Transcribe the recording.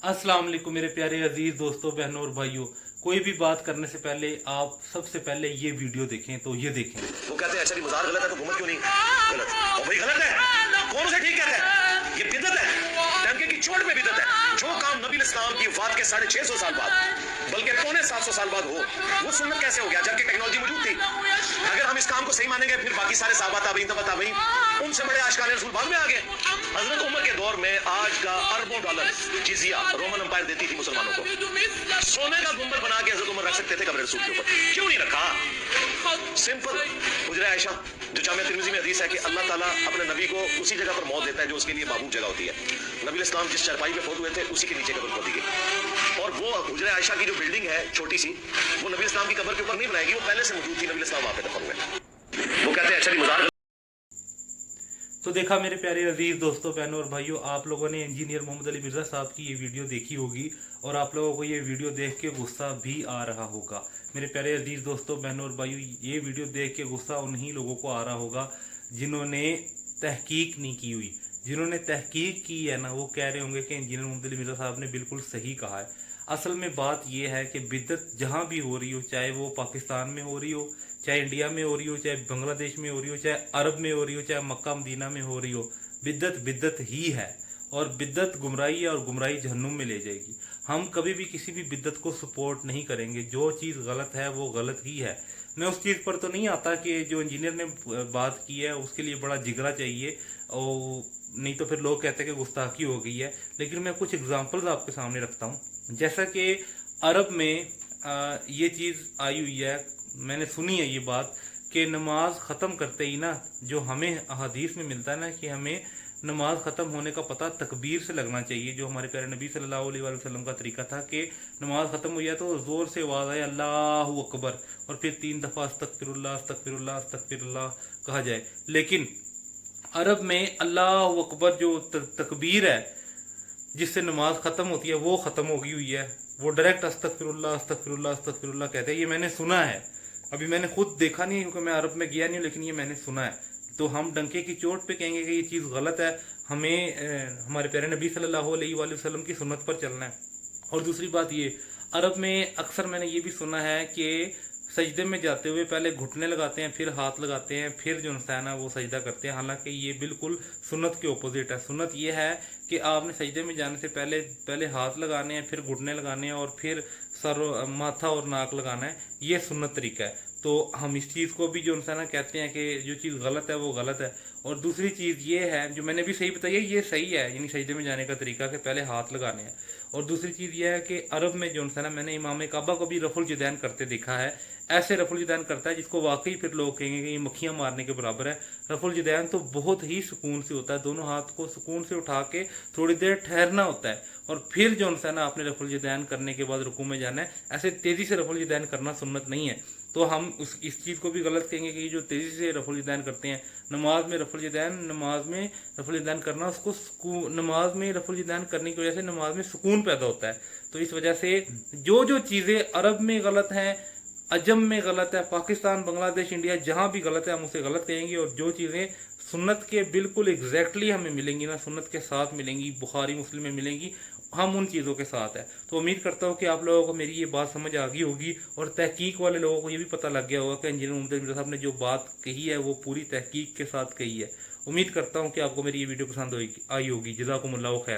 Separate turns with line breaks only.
अस्सलाम वालेकुम मेरे प्यारे अजीज दोस्तों, बहनों और भाइयों। कोई भी बात करने से पहले आप सबसे पहले ये वीडियो देखें। तो ये देखें।
वो कहते हैं अच्छा मजार गलत है तो घूमत क्यों नहीं गलत? और भाई गलत है, कौन से ठीक कहता है? ये बिदअत है, डंके की चोट में बिदअत है। जो काम नबी इस्लाम की वफात के 650 साल बाद बल्कि 750 साल बाद हो, वो सुन्नत कैसे हो गया जबकि टेक्नोलॉजी मौजूद थी? अगर हम इस काम को सही मानेंगे फिर बाकी सारे सहाबा ताबईन तबा ताबईन उनसे बड़े आशिकाने रसूल बाद में आ गए। हजरत उमर के दौर में आज का अरबों डॉलर जिजिया रोमन एम्पायर देती थी मुसलमानों को। सोने का गुंबद बना के हजरत उमर रख सकते थे कब्र रसूल के ऊपर, क्यों नहीं रखा? सिंपल। हुजरा आयशा जो जामिया तिर्मिज़ी में हदीस है कि अल्लाह ताला अपने नबी को उसी जगह पर मौत देता है जो उसके लिए महबूब जगह होती है। नबी इस्लाम जिस चारपाई पे फौत हुए थे उसी के नीचे कब्र खोदी गई। और वो हुजरा आयशा की जो बिल्डिंग है छोटी सी, वो नबी इस्लाम की कब्र के ऊपर नहीं बनाएगी, वो पहले से मौजूद थी। नबी इस्लाम वहां पे दफन हुए। वो कहते हैं अच्छा मजार।
तो देखा मेरे प्यारे अजीज दोस्तों, बहनों और भाइयों, आप लोगों ने इंजीनियर मोहम्मद अली मिर्जा साहब की ये वीडियो देखी होगी और आप लोगों को ये वीडियो देख के गुस्सा भी आ रहा होगा। मेरे प्यारे अजीज दोस्तों, बहनों और भाइयों, ये वीडियो देख के गुस्सा उन्हीं लोगों को आ रहा होगा जिन्होंने तहकीक नहीं की हुई। जिन्होंने तहकीक की है ना, वो कह रहे होंगे कि इंजीनियर मोहम्मद अली मिर्जा साहब ने बिल्कुल सही कहा है। असल में बात यह है कि बिद्दत जहां भी हो रही हो, चाहे वो पाकिस्तान में हो रही हो, चाहे इंडिया में हो रही हो, चाहे बांग्लादेश में हो रही हो, चाहे अरब में हो रही हो, चाहे मक्का मदीना में हो रही हो, बिद्दत बिद्दत ही है। और बिद्दत गुमराही है और गुमराही जहन्नुम में ले जाएगी। हम कभी भी किसी भी बिद्दत को सपोर्ट नहीं करेंगे। जो चीज़ गलत है वो गलत ही है। मैं उस चीज़ पर तो नहीं आता कि जो इंजीनियर ने बात की है उसके लिए बड़ा जिगरा चाहिए, और नहीं तो फिर लोग कहते हैं कि गुस्ताखी हो गई है। लेकिन मैं कुछ एग्जांपल्स आपके सामने रखता हूँ। जैसा कि अरब में ये चीज़ आई हुई है, मैंने सुनी है ये बात कि नमाज ख़त्म करते ही ना, जो हमें हदीस में मिलता है ना कि हमें नमाज ख़त्म होने का पता तकबीर से लगना चाहिए। जो हमारे प्यारे नबी सल्लल्लाहु अलैहि वसल्लम का तरीका था कि नमाज ख़त्म हो जाए तो ज़ोर से आवाज़ आए अल्लाहु अकबर, और फिर 3 दफ़ा अस्तगफिरुल्लाह अस्तगफिरुल्लाह अस्तगफिरुल्लाह कहा जाए। लेकिन अरब में अल्लाहु अकबर जो तकबीर है जिससे नमाज ख़त्म होती है वो ख़त्म हो गई हुई है। वो डायरेक्ट अस्तगफिरुल्लाह अस्तगफिरुल्लाह अस्तगफिरुल्लाह कहते हैं। ये मैंने सुना है, अभी मैंने खुद देखा नहीं क्योंकि मैं अरब में गया नहीं, लेकिन ये मैंने सुना है। तो हम डंके की चोट पे कहेंगे कि ये चीज़ गलत है, हमें हमारे प्यारे नबी सल्लल्लाहु अलैहि वसल्लम की सुन्नत पर चलना है। और दूसरी बात ये, अरब में अक्सर मैंने ये भी सुना है कि सजदे में जाते हुए पहले घुटने लगाते हैं, फिर हाथ लगाते हैं, फिर जो है ना वो सजदा करते हैं। हालांकि ये बिल्कुल सुन्नत के ओपोजिट है। सुन्नत ये है कि आपने सजदे में जाने से पहले हाथ लगाने हैं, फिर घुटने लगाने हैं और फिर सर माथा और नाक लगाना है। ये सुन्नत तरीका है। तो हम इस चीज़ को भी जो है ना कहते हैं कि जो चीज़ गलत है वो गलत है। और दूसरी चीज़ ये है जो मैंने भी सही बताई है, ये सही है, यानी सजदे में जाने का तरीका कि पहले हाथ लगाने हैं। और दूसरी चीज़ ये है कि अरब में जो है ना, मैंने इमाम काबा को भी रफुल जदैन करते देखा है। ऐसे रफुल जदैन करता है जिसको वाकई फिर लोग कहेंगे कि ये मक्खियाँ मारने के बराबर है। रफुल जदैन तो बहुत ही सुकून से होता है, दोनों हाथ को सुकून से उठा के थोड़ी देर ठहरना होता है और फिर जो है ना आपने रफुल जदैन करने के बाद रुकू में जाना है। ऐसे तेज़ी से रफुल जदैन करना सुन्नत नहीं है। तो हम इस चीज़ को भी गलत कहेंगे कि जो तेज़ी से रफुल जदैन करते हैं नमाज में रफुल जदैन करना, उसको नमाज में रफुल जदैन करने की वजह से नमाज में सुकून पैदा होता है। तो इस वजह से जो चीज़ें अरब में गलत हैं, अजम में गलत है, पाकिस्तान बांग्लादेश इंडिया जहाँ भी गलत है हम उसे गलत कहेंगे। और जो चीज़ें सुन्नत के बिल्कुल एग्जैक्टली हमें मिलेंगी ना, सुन्नत के साथ मिलेंगी, बुखारी मुस्लिम में मिलेंगी, हम उन चीज़ों के साथ है। तो उम्मीद करता हूँ कि आप लोगों को मेरी ये बात समझ आ गई होगी और तहकीक वाले लोगों को ये भी पता लग गया होगा कि इंजीनियर मोहम्मद अली मिर्जा साहब ने जो बात कही है वो पूरी तहकीक के साथ कही है। उम्मीद करता हूँ कि आपको मेरी ये वीडियो पसंद आई होगी। जज़ाकुमुल्लाह खैर।